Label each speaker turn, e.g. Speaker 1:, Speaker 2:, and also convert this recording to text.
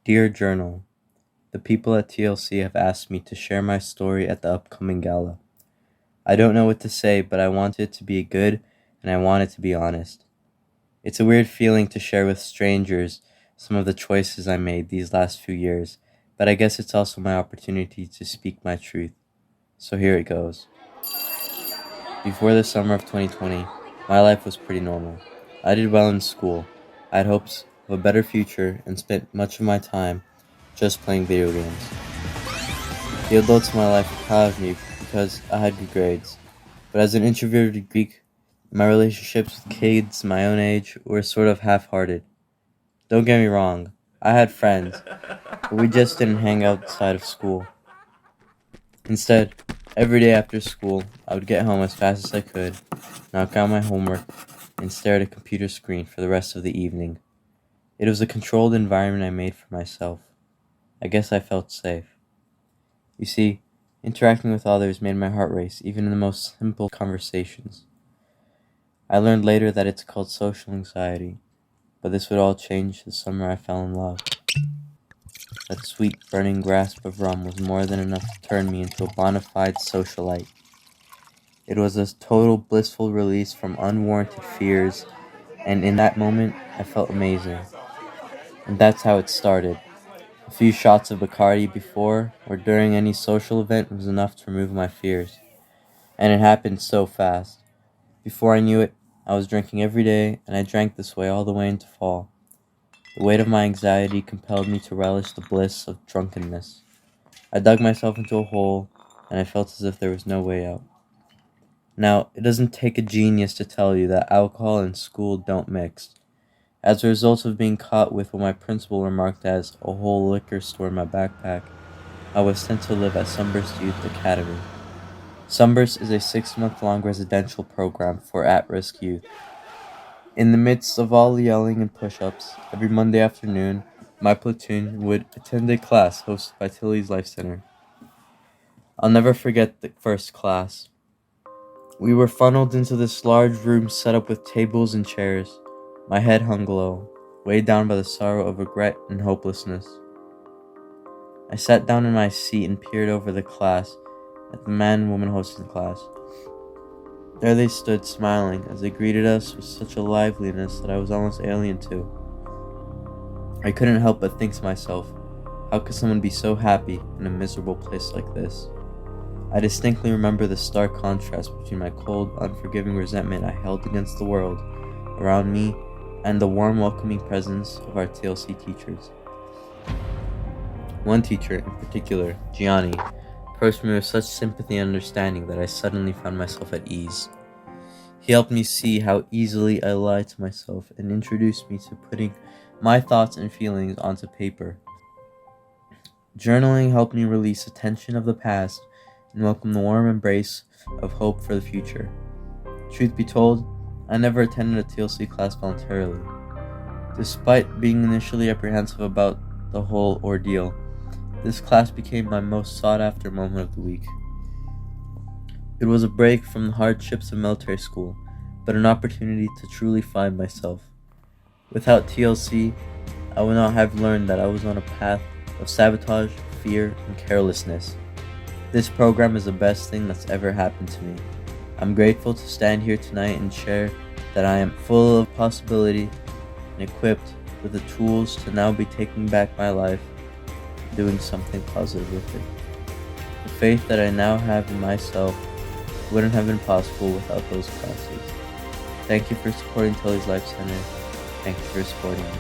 Speaker 1: Dear Journal, the people at TLC have asked me to share my story at the upcoming gala. I don't know what to say, but I want it to be good and I want it to be honest. It's a weird feeling to share with strangers some of the choices I made these last few years, but I guess it's also my opportunity to speak my truth. So here it goes. Before the summer of 2020, my life was pretty normal. I did well in school. I had hopes of a better future and spent much of my time just playing video games. The adults in my life were proud of me because I had good grades. But as an introverted Greek, my relationships with kids my own age were sort of half-hearted. Don't get me wrong, I had friends, but we just didn't hang outside of school. Instead, every day after school, I would get home as fast as I could, knock out my homework, and stare at a computer screen for the rest of the evening. It was a controlled environment I made for myself. I guess I felt safe. You see, interacting with others made my heart race, even in the most simple conversations. I learned later that it's called social anxiety, but this would all change the summer I fell in love. That sweet, burning grasp of rum was more than enough to turn me into a bona fide socialite. It was a total blissful release from unwarranted fears, and in that moment, I felt amazing. And that's how it started. A few shots of Bacardi before or during any social event was enough to remove my fears. And it happened so fast. Before I knew it, I was drinking every day, and I drank this way all the way into fall. The weight of my anxiety compelled me to relish the bliss of drunkenness. I dug myself into a hole, and I felt as if there was no way out. Now, it doesn't take a genius to tell you that alcohol and school don't mix. As a result of being caught with what my principal remarked as a whole liquor store in my backpack, I was sent to live at Sunburst Youth Academy. Sunburst is a 6-month-long residential program for at-risk youth. In the midst of all the yelling and push-ups, every Monday afternoon, my platoon would attend a class hosted by Tilly's Life Center. I'll never forget the first class. We were funneled into this large room set up with tables and chairs. My head hung low, weighed down by the sorrow of regret and hopelessness. I sat down in my seat and peered over the class at the man and woman hosting the class. There they stood, smiling, as they greeted us with such a liveliness that I was almost alien to. I couldn't help but think to myself, how could someone be so happy in a miserable place like this? I distinctly remember the stark contrast between my cold, unforgiving resentment I held against the world around me and the warm, welcoming presence of our TLC teachers. One teacher in particular, Gianni, approached me with such sympathy and understanding that I suddenly found myself at ease. He helped me see how easily I lie to myself and introduced me to putting my thoughts and feelings onto paper. Journaling helped me release the tension of the past and welcome the warm embrace of hope for the future. Truth be told, I never attended a TLC class voluntarily. Despite being initially apprehensive about the whole ordeal, this class became my most sought-after moment of the week. It was a break from the hardships of military school, but an opportunity to truly find myself. Without TLC, I would not have learned that I was on a path of sabotage, fear, and carelessness. This program is the best thing that's ever happened to me. I'm grateful to stand here tonight and share that I am full of possibility and equipped with the tools to now be taking back my life, doing something positive with it. The faith that I now have in myself wouldn't have been possible without those classes. Thank you for supporting Tilly's Life Center. Thank you for supporting me.